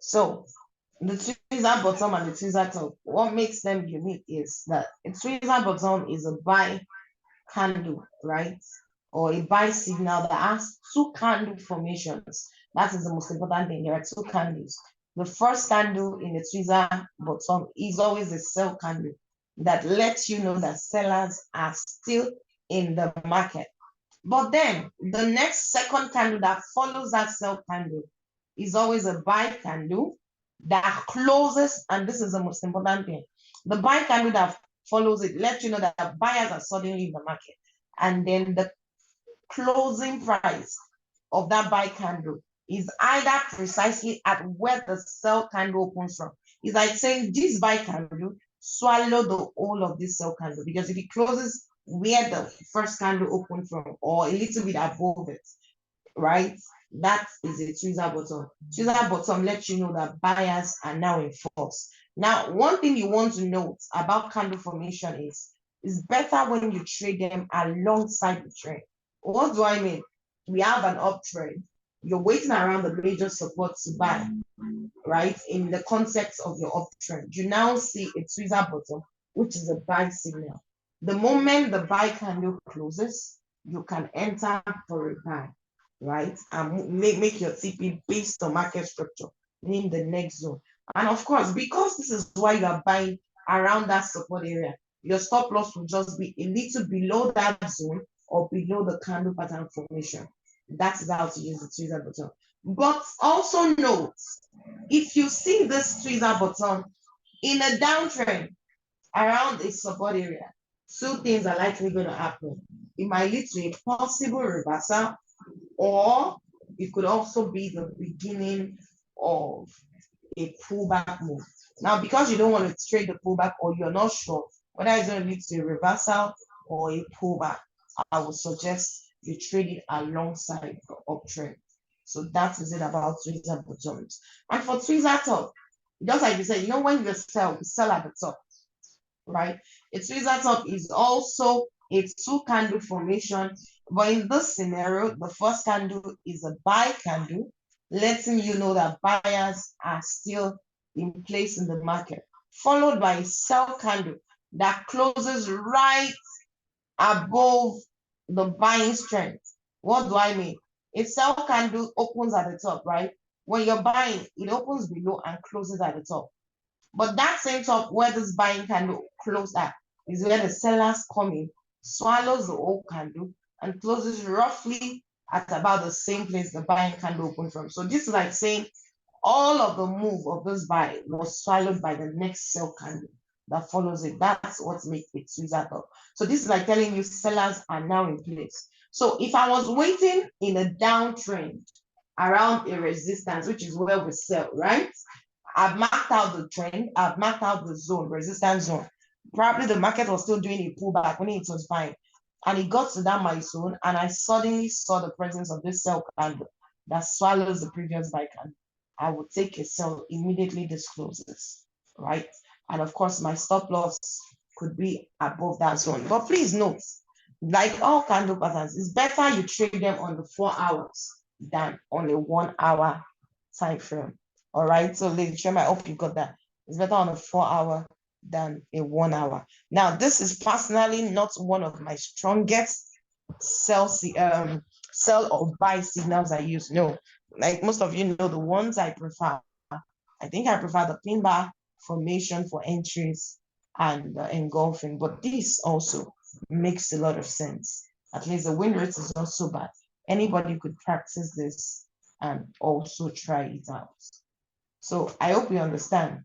So the tweezer bottom and the tweezer top, what makes them unique is that a tweezer bottom is a buy candle, right? Or a buy signal that has two candle formations. That is the most important thing. There are two candles. The first candle in the tweezer bottom is always a sell candle that lets you know that sellers are still in the market. But then the next second candle that follows that sell candle is always a buy candle that closes, and this is the most important thing. The buy candle that follows it lets you know that buyers are suddenly in the market. And then the closing price of that buy candle is either precisely at where the sell candle opens from. It's like saying this buy candle swallow the whole of this sell candle, because if it closes where the first candle opened from or a little bit above it, right? That is a tweezer bottom. Tweezer bottom lets you know that buyers are now in force. Now, one thing you want to note about candle formation is it's better when you trade them alongside the trend. What do I mean? We have an uptrend. You're waiting around the major support to buy, right? In the context of your uptrend, you now see a tweezer bottom, which is a buy signal. The moment the buy candle closes, you can enter for a buy, right? And make your TP based on market structure, meaning the next zone. And of course, because this is why you are buying around that support area, your stop loss will just be a little below that zone or below the candle pattern formation. That is how to use the tweezer bottom. But also note, if you see this tweezer bottom in a downtrend around a support area, two things are likely going to happen. It might lead to a possible reversal, or it could also be the beginning of a pullback move. Now, because you don't want to trade the pullback, or you're not sure whether it's going to lead to a reversal or a pullback, I would suggest you trade it alongside the uptrend. So that is it about tweezer bottoms. And for tweezer top, just like you said, when you sell at the top, right? A tweezer top is also a two candle formation, but in this scenario, the first candle is a buy candle, letting you know that buyers are still in place in the market, followed by a sell candle that closes right above the buying strength. What do I mean? A sell candle opens at the top, right? When you're buying, it opens below and closes at the top. But that same top where this buying candle closed at is where the sellers come in, swallows the whole candle, and closes roughly at about the same place the buying candle opened from. So this is like saying all of the move of this buy was swallowed by the next sell candle that follows it. That's what makes it tweezer top. So this is like telling you sellers are now in place. So if I was waiting in a downtrend around a resistance, which is where we sell, right? I've marked out the trend, I've marked out the zone, resistance zone. Probably the market was still doing a pullback when it was buying. And it got to that my zone, and I suddenly saw the presence of this sell candle that swallows the previous buy candle. I would take a sell, immediately discloses, right? And of course, my stop loss could be above that zone. But please note, like all candle patterns, it's better you trade them on the 4 hours than on a 1 hour time frame. All right, so ladies, I hope you got that. It's better on a 4 hour than a 1 hour. Now, this is personally not one of my strongest sell or buy signals I use. No, like most of you know, the ones I prefer. I think I prefer the pin bar formation for entries and engulfing, but this also makes a lot of sense. At least the win rate is not so bad. Anybody could practice this and also try it out. So I hope you understand.